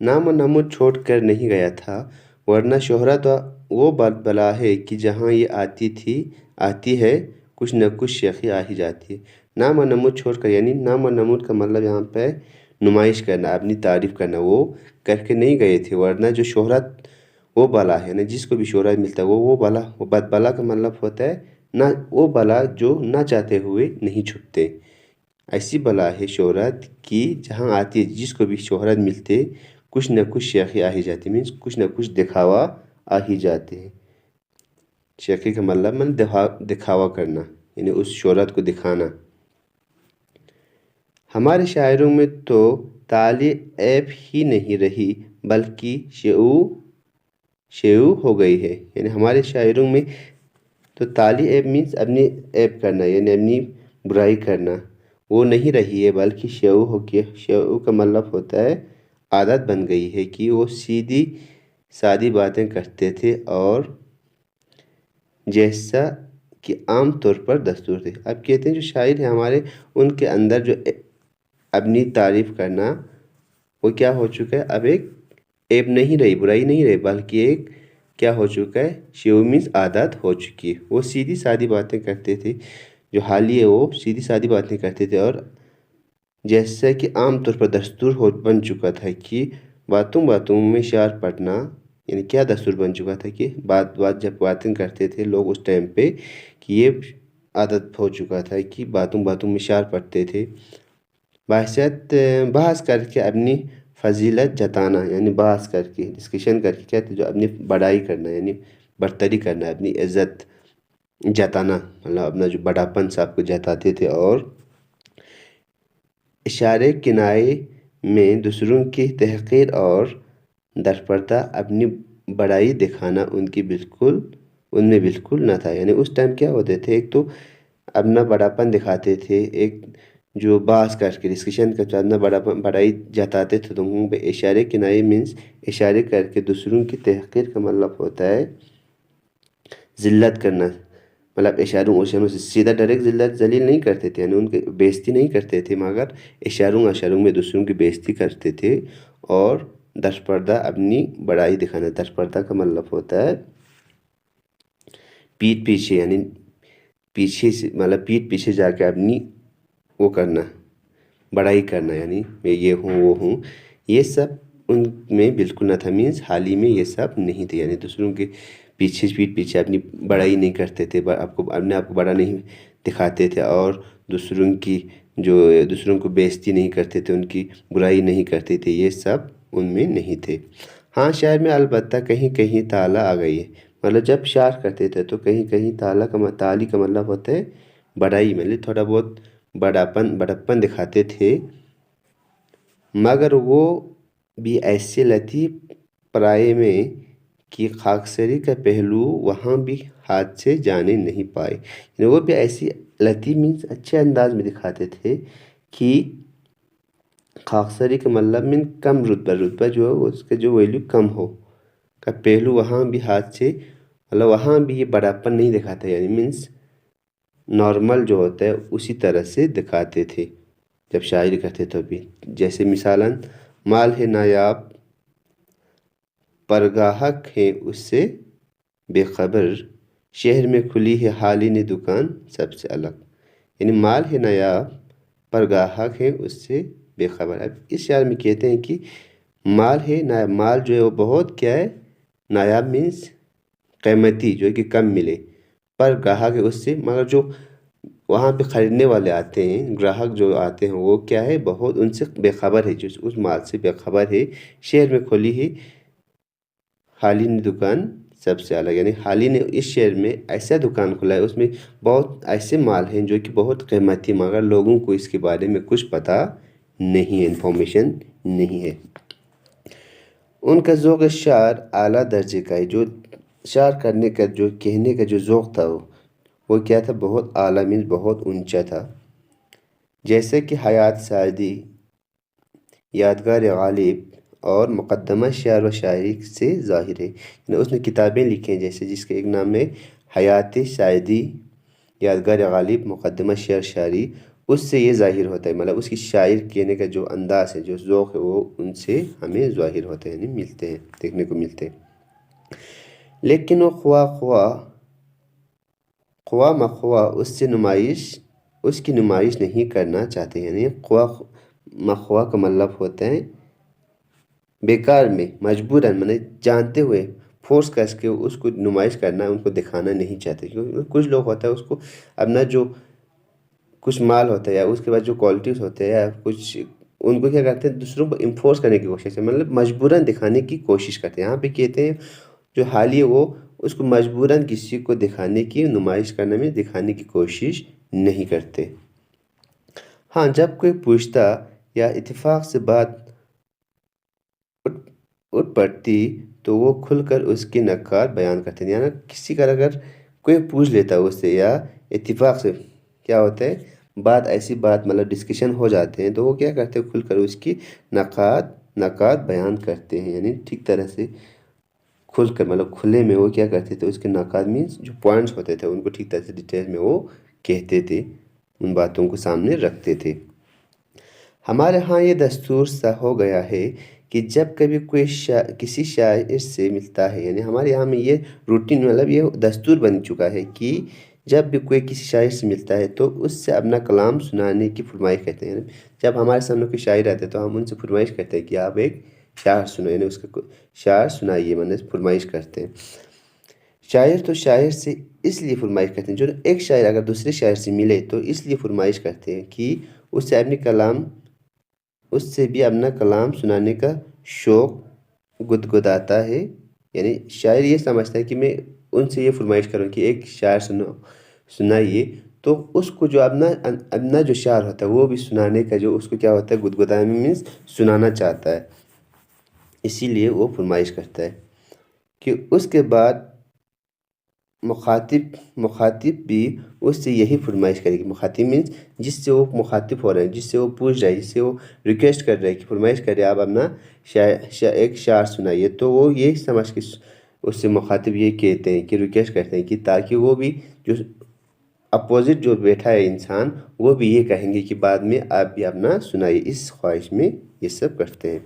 نام و نمود چھوڑ کر نہیں گیا تھا، ورنہ شہرت وہ بلا ہے کہ جہاں یہ آتی ہے کچھ نہ کچھ شیخی آ ہی جاتی ہے۔ نام و نمود چھوڑ کر، یعنی نام و نمود کا مطلب یہاں پہ نمائش کرنا، اپنی تعریف کرنا، وہ کر کے نہیں گئے تھے، ورنہ جو شہرت وہ بلا ہے، یعنی جس کو بھی شہرت ملتا ہے وہ بلا، وہ بد بلا کا مطلب ہوتا ہے نہ، وہ بلا جو نہ چاہتے ہوئے نہیں چھپتے۔ ایسی بلا ہے شہرت کی جہاں آتی ہے، جس کو بھی شہرت ملتے کچھ نہ کچھ شیخی آ ہی جاتی، مینس کچھ نہ کچھ دکھاوا آ ہی جاتے ہیں۔ شیخی کا مطلب دکھاوا کرنا، یعنی اس شہرت کو دکھانا۔ ہمارے شاعروں میں تو تالی عیب ہی نہیں رہی بلکہ شیوع ہو گئی ہے، یعنی ہمارے شاعروں میں تو تالی عیب مینس اپنی عیب کرنا، یعنی اپنی برائی کرنا، وہ نہیں رہی ہے بلکہ شیوع ہو گیا۔ شیوع کا مطلب ہوتا ہے عادت بن گئی ہے کہ وہ سیدھی سادی باتیں کرتے تھے، اور جیسا کہ عام طور پر دستور تھے۔ اب کہتے ہیں جو شاعر ہیں ہمارے، ان کے اندر جو اپنی تعریف کرنا وہ کیا ہو چکا ہے، اب ایک عیب نہیں رہی، برائی نہیں رہی، بلکہ ایک کیا ہو چکا ہے، شیوع مینس عادت ہو چکی ہے۔ وہ سیدھی سادی باتیں کرتے تھے، جو حالی ہے وہ سیدھی سادی باتیں کرتے تھے، اور جیسا کہ عام طور پر دستور بن چکا تھا کہ باتوں میں شعر پڑھنا، یعنی کیا دستور بن چکا تھا کہ بات جب باتیں کرتے تھے لوگ اس ٹائم پہ، کہ یہ عادت ہو چکا تھا کہ باتوں میں شعر پڑھتے تھے۔ بحث کر کے اپنی فضیلت جتانا، یعنی بحث کر کے، ڈسکشن کر کے کہتے جو اپنی بڑائی کرنا، یعنی برتری کرنا، اپنی عزت جتانا، مطلب اپنا جو بڑاپن سب کو جتاتے تھے، اور اشارے کنائے میں دوسروں کی تحقیر اور درپردہ اپنی بڑائی دکھانا ان میں بالکل نہ تھا۔ یعنی اس ٹائم کیا ہوتے تھے، ایک تو اپنا بڑاپن دکھاتے تھے، ایک جو بحث کر کے ڈسکشن کر کے اپنا بڑائی جتاتے تھے، تو منہ پہ اشارے کنائے مینس اشارے کر کے دوسروں کی تحقیر کا مطلب ہوتا ہے ذلت کرنا، مطلب اشاروں سے سیدھا ڈائریکٹ ذلت ذلیل نہیں کرتے تھے، یعنی ان کی بےزتی نہیں کرتے تھے، مگر اشاروں میں دوسروں کی بےزتی کرتے تھے، اور درپردہ اپنی بڑائی دکھانا۔ درپردہ کا مطلب ہوتا ہے پیٹھ پیچھے، یعنی پیچھے سے، مطلب پیٹھ پیچھے جا کے اپنی وہ کرنا، بڑائی کرنا، یعنی میں یہ ہوں وہ ہوں، یہ سب ان میں بالکل نہ تھا، مینس حال ہی میں یہ سب نہیں تھے، یعنی دوسروں کے پیٹھ پیچھے اپنی بڑائی نہیں کرتے تھے، اپنے آپ کو بڑا نہیں دکھاتے تھے، اور دوسروں کو بےزتی نہیں کرتے تھے، ان کی برائی نہیں کرتے تھے، یہ سب ان میں نہیں تھے۔ ہاں شاعر میں البتہ کہیں کہیں تالا آ گئی ہے، مطلب جب شعر کرتے تھے تو کہیں کہیں تالی کا مطلب ہوتا ہے بڑائی، مطلب تھوڑا بہت بڑپن دکھاتے تھے، مگر وہ بھی ایسے لطیف پرائے میں کہ خاکساری کا پہلو وہاں بھی ہاتھ سے جانے نہیں پائے، یعنی وہ بھی ایسی لطیف مینس اچھے انداز میں دکھاتے تھے کہ خاکساری کا مطلب کم رتبہ جو اس کے جو ویلیو کم ہو کا پہلو وہاں بھی ہاتھ سے، مطلب وہاں بھی یہ بڑاپن نہیں دکھاتا، یعنی مینس نارمل جو ہوتا ہے اسی طرح سے دکھاتے تھے جب شاعری کرتے تو بھی۔ جیسے مثالاً مال ہے نایاب پر گاہک ہے اس سے بے خبر، شہر میں کھلی ہے حالی نے دکان سب سے الگ، یعنی مال ہے نایاب پر گاہک ہے اس سے بے خبر۔ اب اس شعر میں کہتے ہیں کہ مال ہے نایاب، مال جو ہے وہ بہت کیا ہے، نایاب مینس قیمتی، جو ہے کہ کم ملے، پر گاہک ہے اس سے، مگر جو وہاں پہ خریدنے والے آتے ہیں، گراہک جو آتے ہیں، وہ کیا ہے، بہت ان سے بے خبر ہے، جو اس مال سے بے خبر ہے۔ شہر میں کھلی ہے حالی نے دکان سب سے الگ، یعنی حالی نے اس شہر میں ایسا دکان کھلا ہے، اس میں بہت ایسے مال ہیں جو کہ بہت قیمتی، مگر لوگوں کو اس کے بارے میں کچھ پتہ نہیں ہے، انفارمیشن نہیں ہے۔ ان کا ذوق شعر اعلیٰ درجے کا ہے، جو شعر کرنے کا، جو کہنے کا جو ذوق تھا وہ کیا تھا، بہت اعلیٰ مینس بہت اونچا تھا۔ جیسے کہ حیات سعدی، یادگار غالب اور مقدمہ شعر و شاعری سے ظاہر ہے، یعنی اس نے کتابیں لکھی ہیں، جیسے جس کے ایک نام ہے حیات سعدی، یادگار غالب، مقدمہ شعر شاعری، اس سے یہ ظاہر ہوتا ہے، مطلب اس کی شاعر کہنے کا جو انداز ہے، جو ذوق ہے، وہ ان سے ہمیں ظاہر ہوتے ہیں، یعنی ملتے ہیں، دیکھنے کو ملتے ہیں۔ لیکن وہ خواہ مخواہ اس کی نمائش نہیں کرنا چاہتے، یعنی خواہ مخواہ کا مطلب ہوتا ہے بیکار میں، مجبوراً، جانتے ہوئے، فورس کر کے اس کو نمائش کرنا، ان کو دکھانا نہیں چاہتے، کیونکہ کچھ لوگ ہوتا ہے اس کو اپنا جو کچھ مال ہوتا ہے یا اس کے بعد جو کوالٹیز ہوتے ہیں یا کچھ، ان کو کیا کرتے ہیں، دوسروں کو انفورس کرنے کی کوشش ہے، مطلب مجبوراً دکھانے کی کوشش کرتے ہیں۔ یہاں پہ کہتے ہیں جو حالی ہے وہ اس کو مجبوراً کسی کو دکھانے کی، نمائش کرنے میں دکھانے کی کوشش نہیں کرتے۔ ہاں، جب کوئی پوچھتا یا اتفاق سے بات اٹھ پڑتی تو وہ کھل کر اس کے نکات بیان کرتے ہیں، یعنی کسی کا اگر کوئی پوچھ لیتا اس سے یا اتفاق سے کیا ہوتا ہے، ایسی بات مطلب ڈسکشن ہو جاتے ہیں، تو وہ کیا کرتے ہیں، کھل کر اس کی نکات بیان کرتے ہیں، یعنی ٹھیک طرح سے کھل کر، مطلب کھلے میں وہ کیا کرتے تھے، اس کے نکات مینس جو پوائنٹس ہوتے تھے ان کو ٹھیک طرح سے ڈیٹیل میں وہ کہتے تھے، ان باتوں کو سامنے رکھتے تھے۔ ہمارے ہاں یہ دستور سا ہو گیا ہے کہ جب کبھی کوئی کسی شاعر سے ملتا ہے، یعنی ہمارے یہاں میں یہ روٹین، مطلب یہ دستور بن چکا ہے کہ جب بھی کوئی کسی شاعر سے ملتا ہے تو اس سے اپنا کلام سنانے کی فرمائش کرتے ہیں، جب ہمارے سامنے کوئی شاعر آتے ہیں تو ہم ان سے فرمائش کرتے ہیں کہ آپ ایک شعر سنو، یعنی اس کا شعر سنائیے، فرمائش کرتے ہیں۔ شاعر تو شاعر سے اس لیے فرمائش کرتے ہیں، جو ایک شاعر اگر دوسرے شاعر سے ملے تو اس لیے فرمائش کرتے ہیں کہ اس سے بھی اپنا کلام سنانے کا شوق گدگداتا ہے، یعنی شاعر یہ سمجھتا ہے کہ میں ان سے یہ فرمائش کروں کہ ایک شعر سنائیے، تو اس کو جو اپنا جو شعر ہوتا ہے وہ بھی سنانے کا جو اس کو کیا ہوتا ہے، گدگدانا مینس سنانا چاہتا ہے، اسی لیے وہ فرمائش کرتا ہے کہ اس کے بعد مخاطب بھی اس سے یہی فرمائش کرے گی۔ مخاطب مینس جس سے وہ مخاطب ہو رہے ہیں، جس سے وہ پوچھ رہے ہیں، جس سے وہ ریکویسٹ کر رہے ہیں کہ فرمائش کرے آپ اپنا ایک شعر سنائیے، تو وہ یہی سمجھ کے اس سے مخاطب یہ کہتے ہیں کہ ریکویسٹ کرتے ہیں کہ تاکہ وہ بھی جو اپوزٹ جو بیٹھا ہے انسان، وہ بھی یہ کہیں گے کہ بعد میں آپ بھی اپنا سنائیے، اس خواہش میں یہ سب کرتے ہیں۔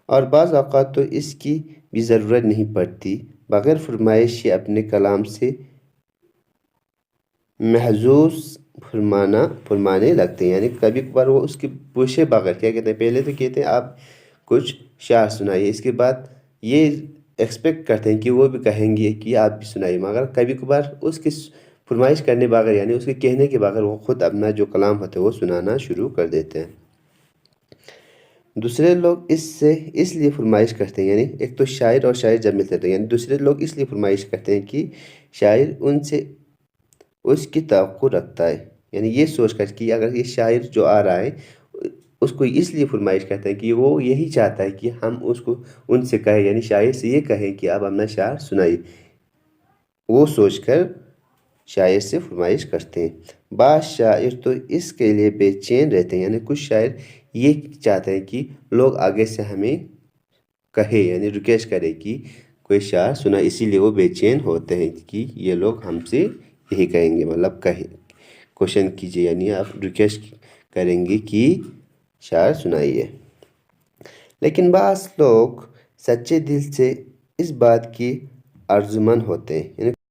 اور بعض اوقات تو اس کی بھی ضرورت نہیں پڑتی، بغیر فرمائش ہی اپنے کلام سے محظوظ فرمانے لگتے ہیں، یعنی کبھی کبھار وہ اس کے پوچھے بغیر کیا کہتے ہیں، پہلے تو کہتے ہیں آپ کچھ شعر سنائیے، اس کے بعد یہ ایکسپیکٹ کرتے ہیں کہ وہ بھی کہیں گے کہ آپ بھی سنائیے، مگر کبھی کبھار اس کی فرمائش کرنے بغیر، یعنی اس کے کہنے کے بغیر وہ خود اپنا جو کلام ہوتا ہے وہ سنانا شروع کر دیتے ہیں۔ دوسرے لوگ اس لیے فرمائش کرتے ہیں، یعنی ایک تو شاعر اور شاعر جب ملتے ہیں، یعنی دوسرے لوگ اس لیے فرمائش کرتے ہیں کہ شاعر ان سے اس کی توقع رکھتا ہے، یعنی یہ سوچ کر کہ اگر یہ شاعر جو آ رہا ہے اس کو اس لیے فرمائش کرتے ہیں کہ وہ یہی چاہتا ہے کہ ہم اس کو ان سے کہیں، یعنی شاعر سے یہ کہیں کہ آپ اپنا شعر سنائیے، وہ سوچ کر شاعر سے فرمائش کرتے ہیں۔ بعض شاعر تو اس کے لیے بے چین رہتے ہیں، یعنی کچھ شاعر یہ چاہتے ہیں کہ لوگ آگے سے ہمیں کہے، یعنی ریکویسٹ کرے کہ کوئی شعر سنا، اسی لیے وہ بے چین ہوتے ہیں کہ یہ لوگ ہم سے یہی کہیں گے، مطلب کوشچن کیجیے، یعنی آپ ریکویسٹ کریں گے کہ شعر سنائیے۔ لیکن بعض لوگ سچے دل سے اس بات کی ارجمند ہوتے ہیں، یعنی